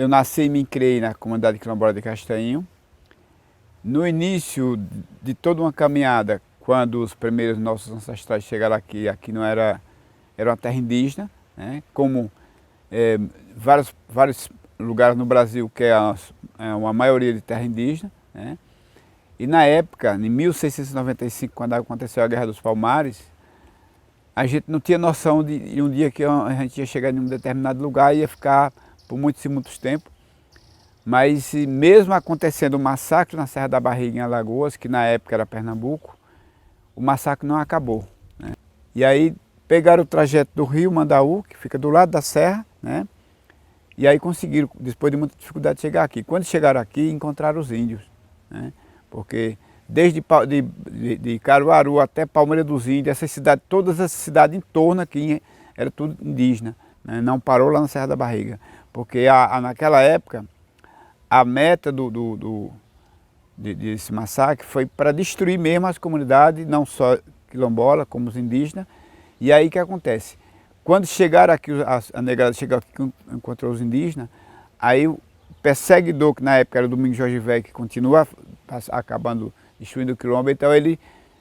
eu nasci e me criei na comunidade quilombola de Castanhinho. No início de toda uma caminhada, quando os primeiros nossos ancestrais chegaram aqui, aqui não era uma terra indígena, né? Como vários lugares no Brasil que é uma maioria de terra indígena, né? E na época, em 1695, quando aconteceu a Guerra dos Palmares, a gente não tinha noção de um dia que a gente ia chegar em um determinado lugar e ia ficar por muitos e muitos tempos. Mas mesmo acontecendo o massacre na Serra da Barriga, em Alagoas, que na época era Pernambuco, o massacre não acabou, né? E aí pegaram o trajeto do rio Mandaú, que fica do lado da serra, né? E aí conseguiram, depois de muita dificuldade, chegar aqui. Quando chegaram aqui, encontraram os índios, né? Porque desde de Caruaru até Palmeira dos Índios, essa cidade, todas as cidades em torno aqui, era tudo indígena, né? Não parou lá na Serra da Barriga. Porque naquela época, a meta desse massacre foi para destruir mesmo as comunidades, não só quilombola, como os indígenas. E aí o que acontece? Quando chegaram aqui, a negrada chegou aqui, encontrou os indígenas, aí o perseguidor, que na época era o Domingos Jorge Velho, que continua acabando destruindo o quilombo, então ele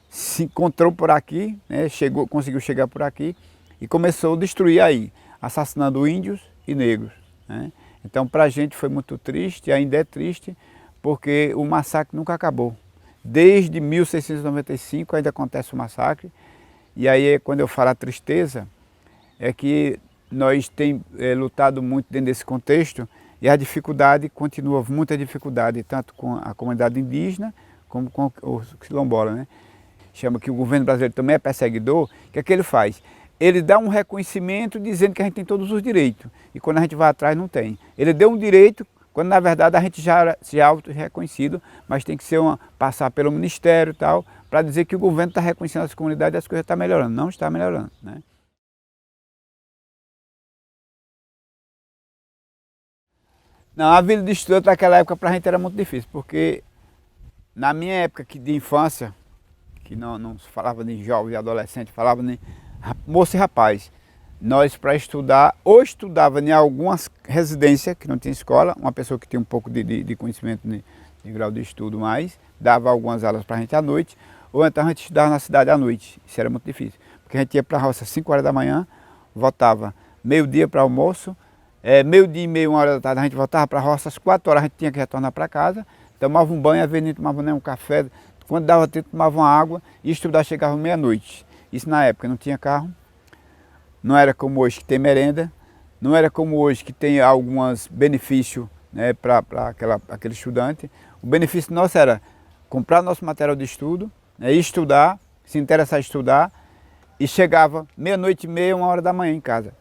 se encontrou por aqui, né, conseguiu chegar por aqui e começou a destruir aí, assassinando índios e negros, né? Então para a gente foi muito triste, ainda é triste, porque o massacre nunca acabou. Desde 1695 ainda acontece o massacre, e aí quando eu falo a tristeza, é que nós temos lutado muito dentro desse contexto e a dificuldade continua, muita dificuldade, tanto com a comunidade indígena como com os quilombolas, né? Chama que o governo brasileiro também é perseguidor. O que é que ele faz? Ele dá um reconhecimento dizendo que a gente tem todos os direitos e quando a gente vai atrás não tem. Ele deu um direito quando na verdade a gente já é auto-reconhecido, mas tem que ser passar pelo ministério e tal, para dizer que o governo está reconhecendo as comunidades e as coisas estão melhorando. Não está melhorando, né? Não, a vida de estudante naquela época para a gente era muito difícil, porque na minha época de infância, que não se falava de jovem e adolescente, falava de moço e rapaz, nós para estudar, ou estudava em algumas residências que não tinha escola, uma pessoa que tinha um pouco de conhecimento de grau de estudo mais, dava algumas aulas para a gente à noite, ou então a gente estudava na cidade à noite, isso era muito difícil, porque a gente ia para a roça às 5 horas da manhã, voltava meio-dia para almoço, meio-dia e meia, 1 hora da tarde, a gente voltava para a roça, às 4 horas a gente tinha que retornar para casa, tomava um banho, às vezes não tomava nem um café, quando dava tempo tomava uma água e estudar chegava meia-noite. Isso na época não tinha carro, não era como hoje que tem merenda, não era como hoje que tem alguns benefícios, né, para aquele estudante. O benefício nosso era comprar nosso material de estudo, né, estudar, se interessar em estudar, e chegava meia-noite e meia, 1 hora da manhã em casa.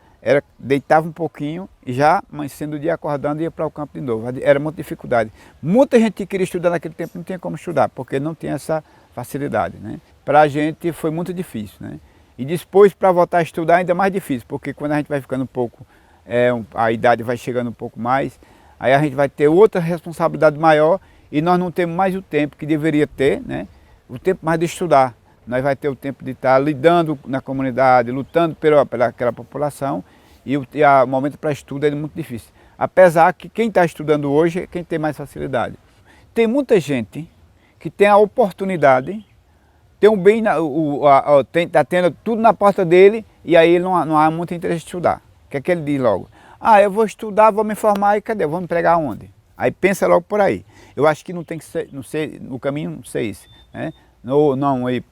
Deitava um pouquinho e já amanhecendo o dia acordando ia para o campo de novo. Era muita dificuldade. Muita gente que queria estudar naquele tempo não tinha como estudar, porque não tinha essa facilidade, né? Para a gente foi muito difícil, né? E depois para voltar a estudar ainda mais difícil, porque quando a gente vai ficando um pouco, a idade vai chegando um pouco mais, aí a gente vai ter outra responsabilidade maior e nós não temos mais o tempo que deveria ter, né? O tempo mais de estudar. Nós vai ter o tempo de estar lidando na comunidade, lutando pelaquela população e o momento para estudo é muito difícil. Apesar que quem está estudando hoje é quem tem mais facilidade. Tem muita gente que tem a oportunidade, tem um bem, está tendo tudo na porta dele e aí ele não há muito interesse em estudar. O que é que ele diz logo? Ah, eu vou estudar, vou me formar e cadê? Vou me empregar onde? Aí pensa logo por aí. Eu acho que não tem que ser, não sei, no caminho não sei isso, né? Não ir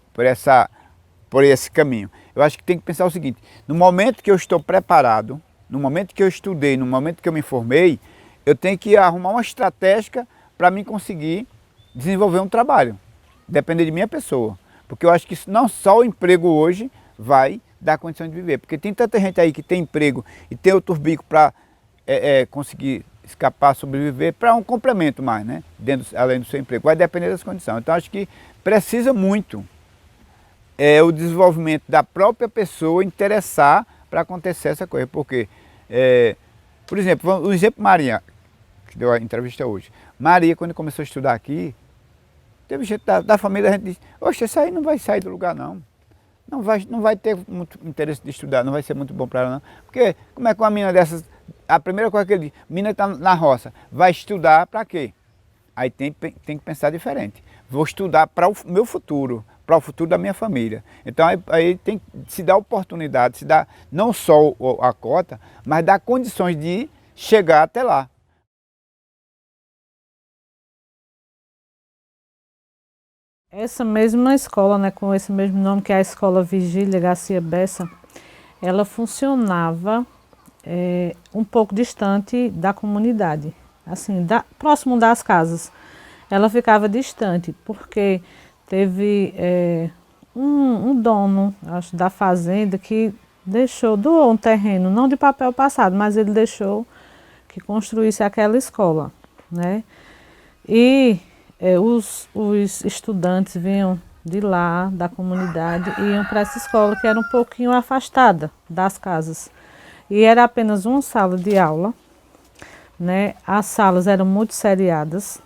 por esse caminho. Eu acho que tem que pensar o seguinte, no momento que eu estou preparado, no momento que eu estudei, no momento que eu me formei, eu tenho que arrumar uma estratégia para mim conseguir desenvolver um trabalho, depender de minha pessoa. Porque eu acho que não só o emprego hoje vai dar condição de viver, porque tem tanta gente aí que tem emprego e tem outro bico para conseguir escapar, sobreviver, para um complemento mais, né? Além do seu emprego, vai depender das condições. Então acho que precisa muito o desenvolvimento da própria pessoa interessar para acontecer essa coisa, porque, por exemplo, o exemplo Maria, que deu a entrevista hoje. Maria, quando começou a estudar aqui, teve gente da família, a gente disse, oxe, essa aí não vai sair do lugar não. Não vai ter muito interesse de estudar, não vai ser muito bom para ela não. Porque como é que uma menina dessas a primeira coisa que ele diz, menina está na roça, vai estudar para quê? Aí tem que pensar diferente. Vou estudar para o meu futuro, para o futuro da minha família. Então aí tem que se dar oportunidade, se dar não só a cota, mas dar condições de chegar até lá. Essa mesma escola, né, com esse mesmo nome, que é a Escola Vigília Garcia Bessa, ela funcionava um pouco distante da comunidade, assim, próximo das casas. Ela ficava distante, porque teve um dono, acho, da fazenda que doou um terreno, não de papel passado, mas ele deixou que construísse aquela escola, né? E os estudantes vinham de lá, da comunidade, e iam para essa escola que era um pouquinho afastada das casas. E era apenas uma sala de aula, né? As salas eram muito seriadas,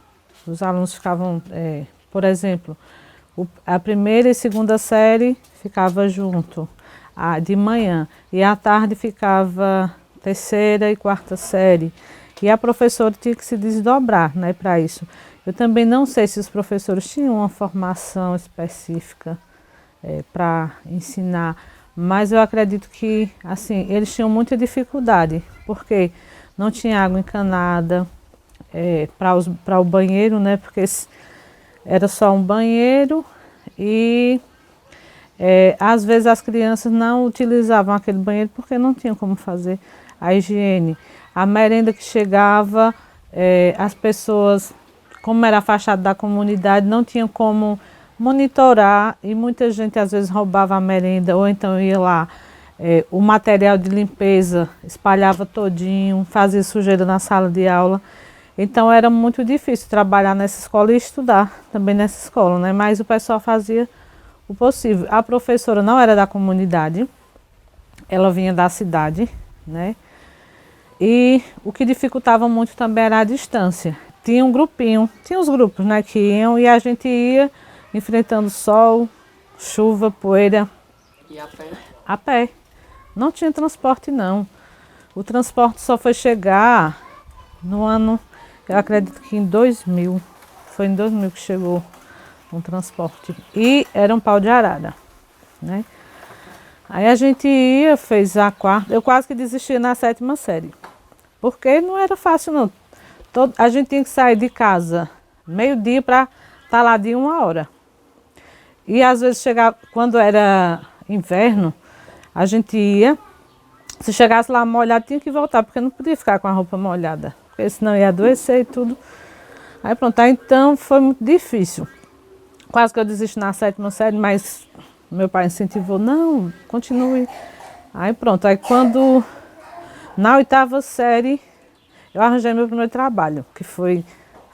os alunos ficavam, por exemplo, a primeira e segunda série ficava junto de manhã, e à tarde ficava terceira e quarta série. E a professora tinha que se desdobrar, né, para isso. Eu também não sei se os professores tinham uma formação específica para ensinar, mas eu acredito que, assim, eles tinham muita dificuldade, porque não tinha água encanada para o banheiro, né, porque era só um banheiro e às vezes as crianças não utilizavam aquele banheiro porque não tinham como fazer a higiene. A merenda que chegava, as pessoas, como era afastado da comunidade, não tinham como monitorar e muita gente às vezes roubava a merenda ou então ia lá, o material de limpeza espalhava todinho, fazia sujeira na sala de aula. Então era muito difícil trabalhar nessa escola e estudar também nessa escola, né? Mas o pessoal fazia o possível. A professora não era da comunidade, ela vinha da cidade, né? E o que dificultava muito também era a distância. Tinha um grupinho, tinha os grupos, né, que iam e a gente ia enfrentando sol, chuva, poeira. E a pé? A pé. Não tinha transporte, não. O transporte só foi chegar no ano, eu acredito que em 2000. Foi em 2000 que chegou um transporte. E era um pau de arara, né? Aí a gente ia, fez a quarta, eu quase que desisti na 7ª série. Porque não era fácil, não. A gente tinha que sair de casa meio-dia para estar lá de 1 hora. E às vezes chegava, quando era inverno, a gente ia, se chegasse lá molhado, tinha que voltar, porque não podia ficar com a roupa molhada, porque senão ia adoecer e tudo. Aí pronto, aí então foi muito difícil. Quase que eu desisti na 7ª série, mas meu pai incentivou, não, continue. Aí pronto, aí quando, na 8ª série, eu arranjei meu primeiro trabalho, que foi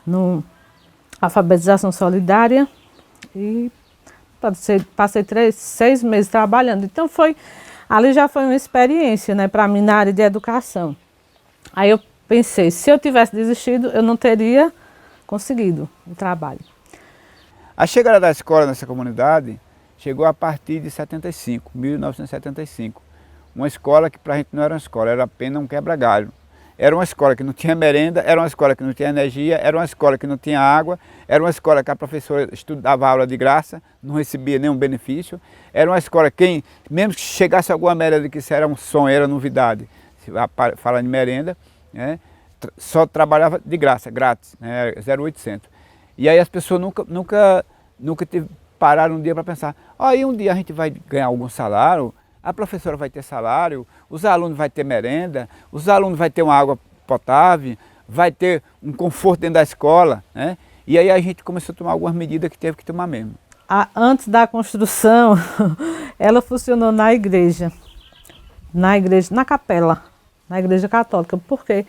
no alfabetização solidária e passei 6 meses trabalhando. Então ali já foi uma experiência, né, para mim na área de educação. Aí eu pensei, se eu tivesse desistido, eu não teria conseguido o trabalho. A chegada da escola nessa comunidade chegou a partir de 1975. Uma escola que para a gente não era uma escola, era apenas um quebra-galho. Era uma escola que não tinha merenda, era uma escola que não tinha energia, era uma escola que não tinha água, era uma escola que a professora dava aula de graça, não recebia nenhum benefício. Era uma escola que, mesmo que chegasse alguma merenda que isso era um sonho, era novidade, falando de merenda, né, só trabalhava de graça, grátis, né, 0,800. E aí as pessoas nunca pararam um dia para pensar, aí um dia a gente vai ganhar algum salário, a professora vai ter salário, os alunos vão ter merenda, os alunos vão ter uma água potável, vai ter um conforto dentro da escola, né? E aí a gente começou a tomar algumas medidas que teve que tomar mesmo. Antes da construção, ela funcionou na igreja, na capela, na igreja católica, porque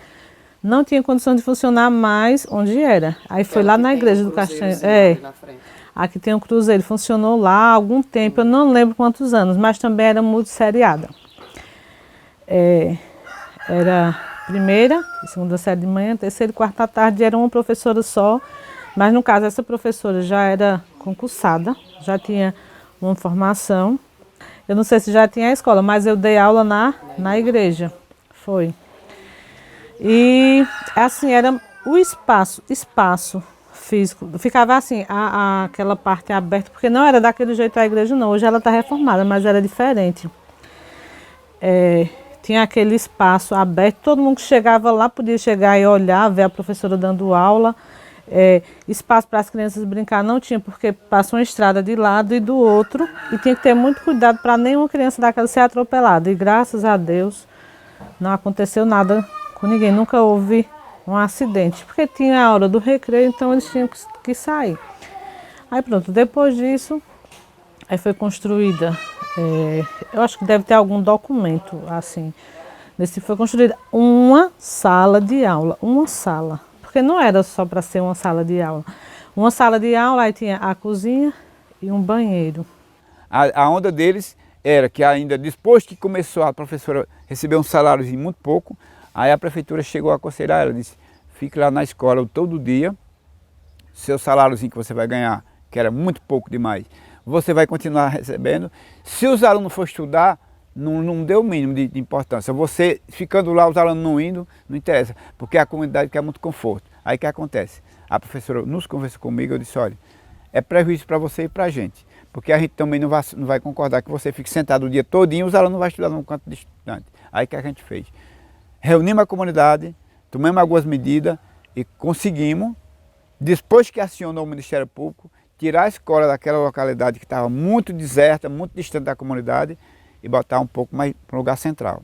não tinha condição de funcionar mais onde era. Aí foi lá na igreja do Castanho. Aqui tem um cruzeiro, funcionou lá há algum tempo, eu não lembro quantos anos, mas também era muito seriada. Era primeira e segunda série de manhã, terceira e quarta à tarde, era uma professora só, mas no caso essa professora já era concursada, já tinha uma formação. Eu não sei se já tinha a escola, mas eu dei aula na igreja, foi. E assim, era o espaço físico. Ficava assim, aquela parte aberta, porque não era daquele jeito a igreja não. Hoje ela está reformada, mas era diferente. Tinha aquele espaço aberto, todo mundo que chegava lá podia chegar e olhar, ver a professora dando aula. Espaço para as crianças brincar não tinha, porque passa uma estrada de lado e do outro, e tinha que ter muito cuidado para nenhuma criança daquela ser atropelada. E graças a Deus não aconteceu nada com ninguém, nunca houve um acidente, porque tinha a hora do recreio, então eles tinham que sair. Aí pronto, depois disso, aí foi construída, eu acho que deve ter algum documento assim, foi construída uma sala de aula, uma sala. Porque não era só para ser uma sala de aula. Uma sala de aula, aí tinha a cozinha e um banheiro. A onda deles era que ainda, depois que começou a professora receber um salário muito pouco, aí a prefeitura chegou a aconselhar ela, disse, fique lá na escola todo dia, seu saláriozinho que você vai ganhar, que era muito pouco demais, você vai continuar recebendo. Se os alunos for estudar, não deu o mínimo de importância. Você ficando lá, os alunos não indo, não interessa, porque a comunidade quer muito conforto. Aí o que acontece? A professora nos conversou comigo, eu disse, olha, é prejuízo para você e para a gente, porque a gente também não vai concordar que você fique sentado o dia todinho e os alunos não vão estudar num canto distante. Aí o que a gente fez? Reunimos a comunidade, tomamos algumas medidas e conseguimos, depois que acionou o Ministério Público, tirar a escola daquela localidade que estava muito deserta, muito distante da comunidade, e botar um pouco mais para um lugar central.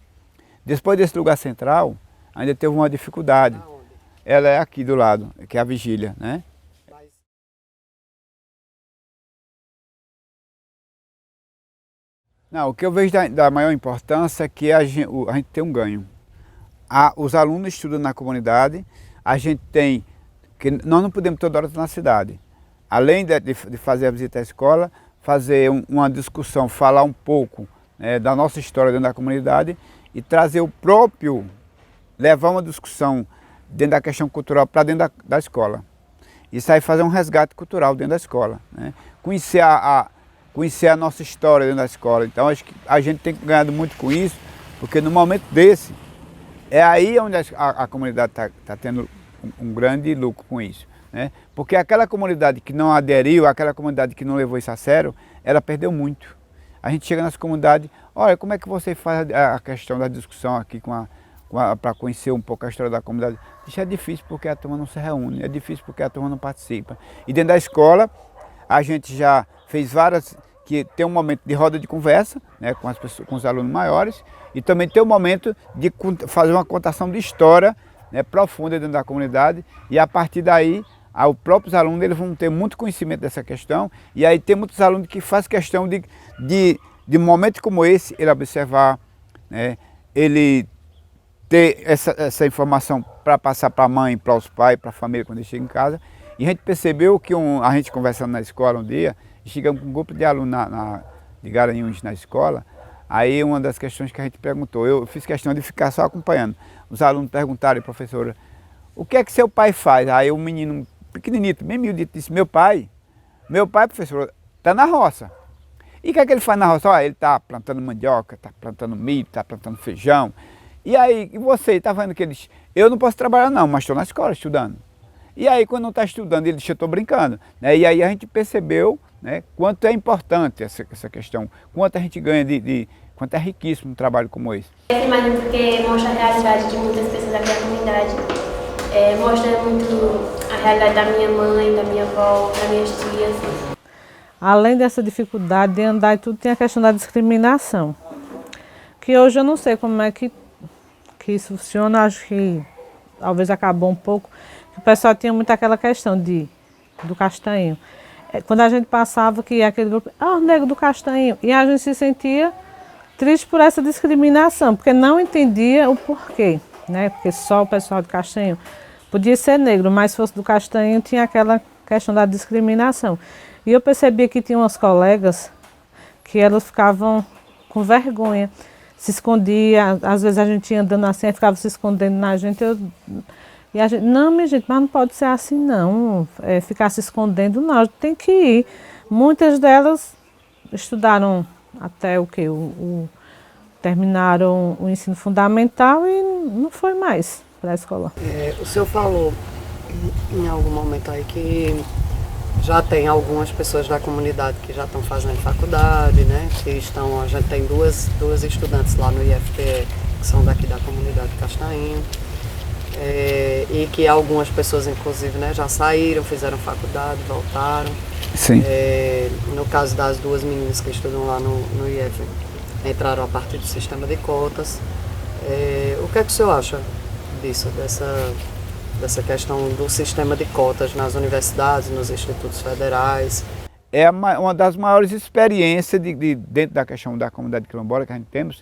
Depois desse lugar central, ainda teve uma dificuldade. Ela é aqui do lado, que é a vigília, né? Não, o que eu vejo da maior importância é que a gente tem um ganho. Os alunos estudam na comunidade, a gente tem, que nós não podemos toda hora estar na cidade. Além de fazer a visita à escola, fazer uma discussão, falar um pouco da nossa história dentro da comunidade e trazer levar uma discussão dentro da questão cultural para dentro da escola. Isso aí fazer um resgate cultural dentro da escola, né? Conhecer a nossa história dentro da escola. Então acho que a gente tem ganhado muito com isso, porque no momento desse, é aí onde a comunidade está tendo um grande lucro com isso, né? Porque aquela comunidade que não aderiu, aquela comunidade que não levou isso a sério, ela perdeu muito. A gente chega nas comunidades, olha, como é que você faz a questão da discussão aqui para conhecer um pouco a história da comunidade? Isso é difícil porque a turma não se reúne, é difícil porque a turma não participa. E dentro da escola, a gente já fez várias, que tem um momento de roda de conversa, né, com as pessoas, com os alunos maiores, e também tem um momento de fazer uma contação de história, né, profunda dentro da comunidade, e a partir daí, os próprios alunos eles vão ter muito conhecimento dessa questão, e aí tem muitos alunos que fazem questão de momentos como esse, ele observar, né, ele ter essa informação para passar para a mãe, para os pais, para a família quando ele chega em casa. E a gente percebeu que a gente conversando na escola um dia, chegamos com um grupo de alunos de Garanhuns na escola, aí uma das questões que a gente perguntou, eu fiz questão de ficar só acompanhando. Os alunos perguntaram, professora, o que é que seu pai faz? Aí o menino pequenininho, bem miudito, disse, meu pai, professor, está na roça. E o que é que ele faz na roça? Olha, ele está plantando mandioca, está plantando milho, está plantando feijão. E aí, você está vendo que eles... Eu não posso trabalhar não, mas estou na escola estudando. E aí, quando não está estudando, ele diz, eu estou brincando. Né? E aí a gente percebeu, né, quanto é importante essa questão, quanto a gente ganha quanto é riquíssimo um trabalho como esse. Essa imagem porque mostra a realidade de muitas pessoas da minha comunidade. Mostra muito a realidade da minha mãe, da minha avó, das minhas tias. Além dessa dificuldade de andar e tudo, tem a questão da discriminação. Que hoje eu não sei como é que isso funciona, acho que talvez acabou um pouco. O pessoal tinha muito aquela questão do castanho. Quando a gente passava, que aquele grupo, o negro do castanho, e a gente se sentia triste por essa discriminação, porque não entendia o porquê, né? Porque só o pessoal do castanho podia ser negro, mas se fosse do castanho tinha aquela questão da discriminação. E eu percebia que tinha umas colegas que elas ficavam com vergonha, se escondia, às vezes a gente ia andando assim, ficava se escondendo na gente, e a gente, não, minha gente, mas não pode ser assim não, ficar se escondendo não, a gente tem que ir. Muitas delas estudaram até o quê? Terminaram o ensino fundamental e não foi mais. para a escola. O senhor falou em algum momento aí que já tem algumas pessoas da comunidade que já estão fazendo faculdade, né? A gente tem duas estudantes lá no IFPE que são daqui da comunidade Castainho. E que algumas pessoas, inclusive, né, já saíram, fizeram faculdade, voltaram. Sim. No caso das duas meninas que estudam lá no IF, entraram a partir do sistema de cotas. O que é que o senhor acha disso, dessa questão do sistema de cotas nas universidades, nos institutos federais? É uma das maiores experiências dentro da questão da comunidade quilombola que a gente temos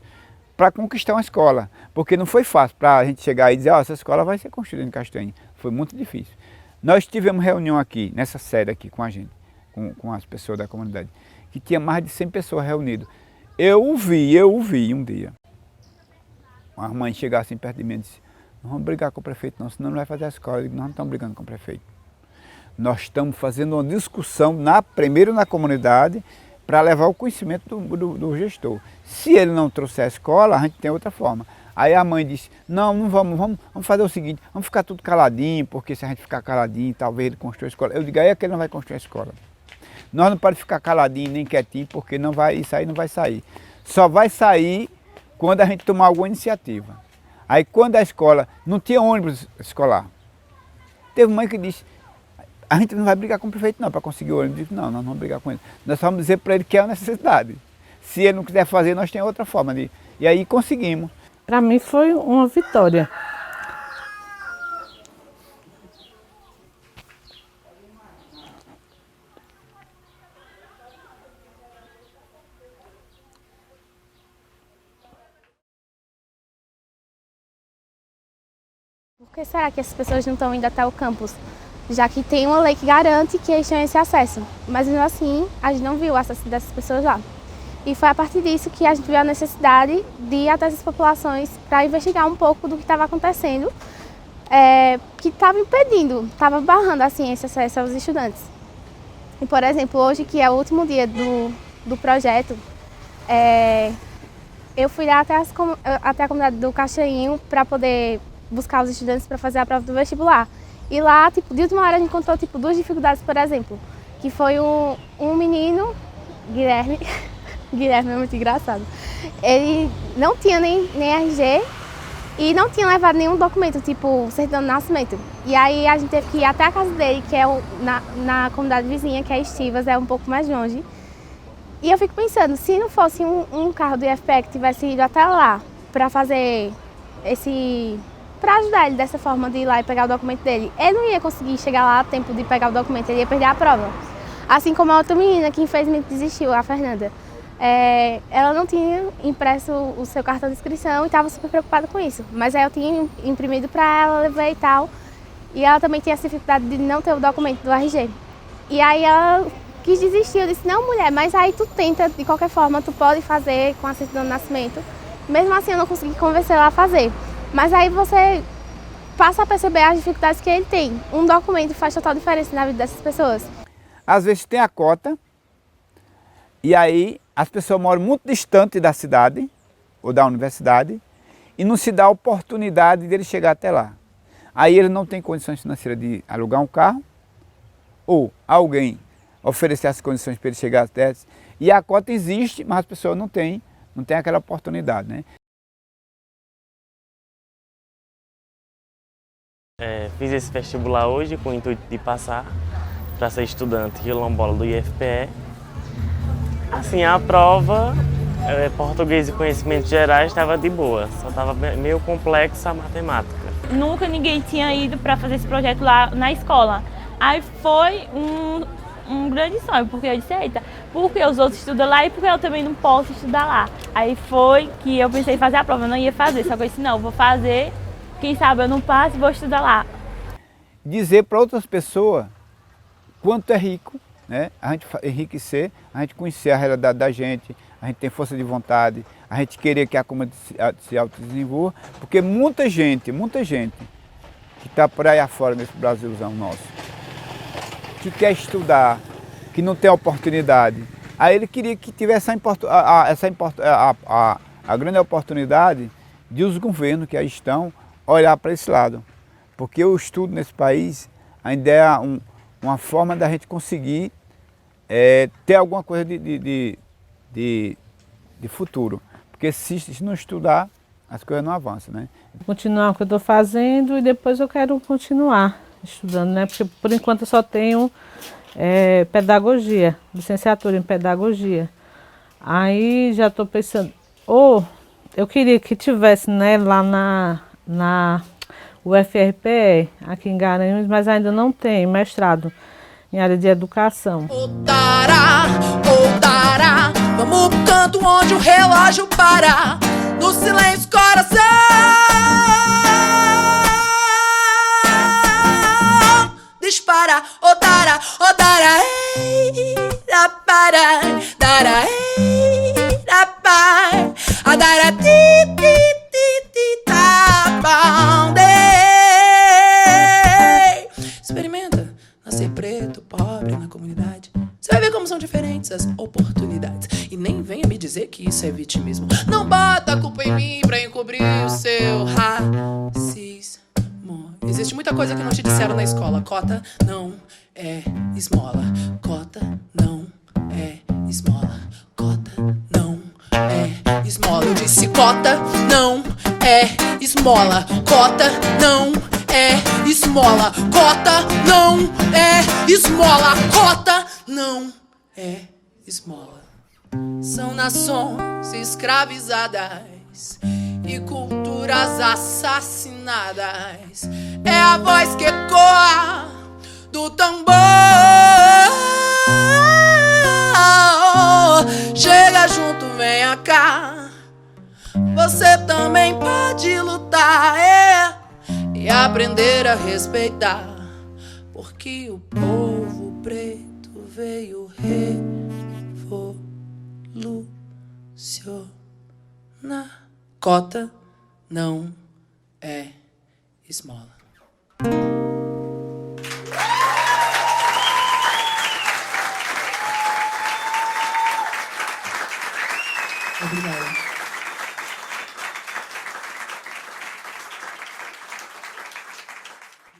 para conquistar uma escola. Porque não foi fácil para a gente chegar e dizer, essa escola vai ser construída em Castanha. Foi muito difícil. Nós tivemos reunião aqui, nessa sede aqui com a gente, com as pessoas da comunidade, que tinha mais de 100 pessoas reunidas. Eu ouvi um dia, uma mãe chegar assim perto de mim e disse, não vamos brigar com o prefeito não, senão não vai fazer a escola. Eu digo, nós não estamos brigando com o prefeito. Nós estamos fazendo uma discussão, primeiro na comunidade, para levar o conhecimento do gestor. Se ele não trouxer a escola, a gente tem outra forma. Aí a mãe disse, não vamos fazer o seguinte, vamos ficar tudo caladinho, porque se a gente ficar caladinho, talvez ele construa a escola. Eu digo, aí é que ele não vai construir a escola. Nós não podemos ficar caladinho nem quietinho, porque isso aí não vai sair. Só vai sair quando a gente tomar alguma iniciativa. Aí quando a escola, não tinha ônibus escolar. Teve mãe que disse, a gente não vai brigar com o prefeito não, para conseguir o ônibus. Eu disse, não, nós não vamos brigar com ele. Nós só vamos dizer para ele que é uma necessidade. Se ele não quiser fazer, nós temos outra forma de... E aí conseguimos. Para mim foi uma vitória. Por que será que essas pessoas não estão indo até o campus? Já que tem uma lei que garante que eles tenham esse acesso. Mas mesmo assim, a gente não viu o acesso dessas pessoas lá. E foi a partir disso que a gente viu a necessidade de ir até essas populações para investigar um pouco do que estava acontecendo, que estava impedindo, estava barrando assim, esse acesso aos estudantes. E, por exemplo, hoje, que é o último dia do projeto, eu fui lá até a comunidade do Caixainho para poder buscar os estudantes para fazer a prova do vestibular. E lá, de última hora, a gente encontrou duas dificuldades, por exemplo, que foi um menino, Guilherme, Guilherme é muito engraçado, ele não tinha nem RG e não tinha levado nenhum documento, tipo certidão de nascimento. E aí a gente teve que ir até a casa dele, que é na comunidade vizinha, que é Estivas, é um pouco mais longe. E eu fico pensando, se não fosse um carro do IFPE que tivesse ido até lá para fazer para ajudar ele dessa forma de ir lá e pegar o documento dele, ele não ia conseguir chegar lá a tempo de pegar o documento, ele ia perder a prova. Assim como a outra menina que infelizmente desistiu, a Fernanda. Ela não tinha impresso o seu cartão de inscrição e estava super preocupada com isso. Mas aí eu tinha imprimido para ela, levei e tal. E ela também tinha essa dificuldade de não ter o documento do RG. E aí ela quis desistir, eu disse, não mulher, mas aí tu tenta, de qualquer forma, tu pode fazer com a certidão de nascimento. Mesmo assim eu não consegui convencer ela a fazer. Mas aí você passa a perceber as dificuldades que ele tem. Um documento faz total diferença na vida dessas pessoas. Às vezes tem a cota, e aí as pessoas moram muito distante da cidade, ou da universidade, e não se dá a oportunidade dele chegar até lá. Aí ele não tem condições financeiras de alugar um carro, ou alguém oferecer as condições para ele chegar até. E a cota existe, mas as pessoas não têm aquela oportunidade, né? Fiz esse vestibular hoje com o intuito de passar para ser estudante quilombola do IFPE. Assim, a prova, português e conhecimentos gerais, estava de boa, só estava meio complexa a matemática. Nunca ninguém tinha ido para fazer esse projeto lá na escola. Aí foi um grande sonho, porque eu disse, eita, porque os outros estudam lá e porque eu também não posso estudar lá. Aí foi que eu pensei em fazer a prova, eu não ia fazer, só que eu disse, não, eu vou fazer, quem sabe eu não passo e vou estudar lá. Dizer para outras pessoas quanto é rico, né? A gente enriquecer, a gente conhecer a realidade da gente, a gente tem força de vontade, a gente querer que a comunidade se autodesenvolva, porque muita gente que está por aí afora nesse Brasilzão nosso, que quer estudar, que não tem oportunidade, aí ele queria que tivesse a grande oportunidade de os governos que aí estão olhar para esse lado. Porque o estudo nesse país ainda é uma forma da gente conseguir ter alguma coisa de futuro. Porque se não estudar, as coisas não avançam, né? Continuar o que eu estou fazendo e depois eu quero continuar estudando, né? Porque por enquanto eu só tenho pedagogia, licenciatura em pedagogia. Aí já estou pensando, eu queria que tivesse, né, lá na UFRPE, aqui em Garanhuns, mas ainda não tem mestrado em área de educação. Dará, vamos pro canto onde o relógio para, no silêncio coração dispara, dará, ei, da para, dará, ei, da pai, a dará, ti, tá bom, experimenta nascer preto, pobre na comunidade. Você vai ver como são diferentes as oportunidades. E nem venha me dizer que isso é vitimismo. Não bota a culpa em mim pra encobrir o seu racismo. Existe muita coisa que não te disseram na escola. Cota não é esmola. Cota não é esmola. Cota não é esmola. Eu disse cota não é esmola. Cota não é esmola. Cota não é esmola. Cota não é esmola. São nações escravizadas e culturas assassinadas. É a voz que ecoa do tambor. Chega junto, venha cá. Você também pode lutar, e aprender a respeitar, porque o povo preto veio revolucionar. Cota não é esmola. Obrigada.